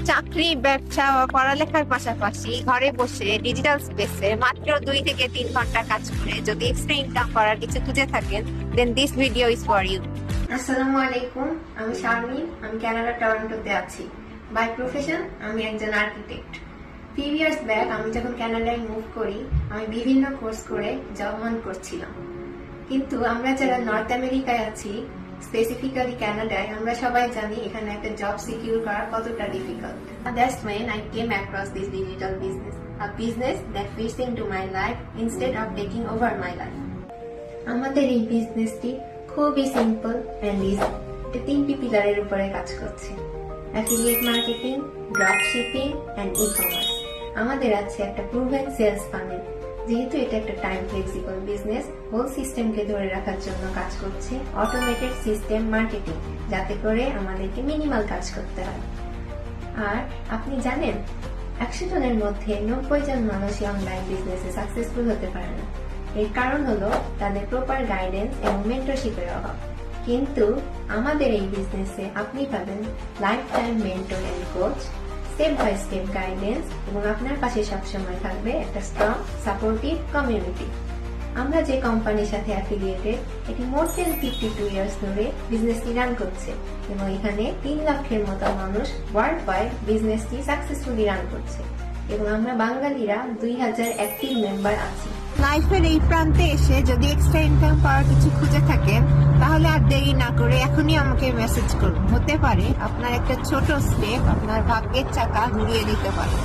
চাকরি, ব্যবসা বা পড়ালেখার পাশাপাশি ঘরে বসে ডিজিটাল স্পেসে মাত্র 2 থেকে 3 ঘন্টা কাজ করে যদি এক্সট্রা ইনকাম করার কিছু খুঁজে থাকেন, then this video is for you. আসসালামু আলাইকুম, আমি শারমিন। আমি কানাডা টরন্টোতে আছি। বাই প্রফেশন আমি একজন আর্কিটেক্ট। ফিউ ইয়ার্স ব্যাক আমি যখন কানাডায় মুভ করি, আমি বিভিন্ন কোর্স করে জব হান্ট করছিলাম। কিন্তু আমরা যারা নর্থ আমেরিকায় আছি, স্পেসিফিক্যালি কানাডায়, আমরা সবাই জানি এখানে একটা জব সিকিউর করা কতটা difficult. That's when I came across this digital business, a business that fits into my life instead of taking over my life. আমাদের এই বিজনেসটি খুবই সিম্পল এন্ড ইজি। এটা 3টি পিলারের উপরে কাজ করছে: affiliate marketing, drop shipping and e-commerce. আমাদের আছে একটা প্রুভেন সেলস ফানেল। যেহেতু এটা একটা টাইম ফ্লেক্সিবল বিজনেস, হোল সিস্টেমকে ধরে রাখার জন্য কাজ করছে অটোমেটেড সিস্টেম মার্কেটিং, যাতে করে আমাদেরকে মিনিমাল কাজ করতে হয়। আর আপনি জানেন, 100 জনের মধ্যে 90 জন মানুষই অনলাইন বিজনেসে সাকসেসফুল হতে পারে না। এর কারণ হলো তাদের প্রপার গাইডেন্স এবং মেন্টরশিপের অভাব। কিন্তু আমাদের এই বিজনেসে আপনি পাবেন life time mentor and coach, step by step guidance, এবং আপনার পাশে সবসময় থাকবে একটা স্ট্রং সাপোর্টিভ কমিউনিটি। আমরা যে কোম্পানির সাথে অ্যাফিলিয়েটেড, এটি মোর দেন 52 ইয়ার্স ধরে বিজনেসটি রান করছে এবং এখানে 3 লাখের মতো মানুষ ওয়ার্ল্ড ওয়াইড বিজনেসটি সাকসেসফুলি রান করছে, এবং আমরা বাঙালিরা 2000 অ্যাক্টিভ মেম্বার আছি। লাইফের এই প্রান্তে এসে যদি এক্সট্রা ইনকাম পাওয়ার কিছু খুঁজে থাকেন, তাহলে আর দেরি না করে এখনই আমাকে মেসেজ করুন। হতে পারে আপনার একটা ছোট স্টেপ আপনার ভাগ্যের চাকা ঘুরিয়ে দিতে পারে।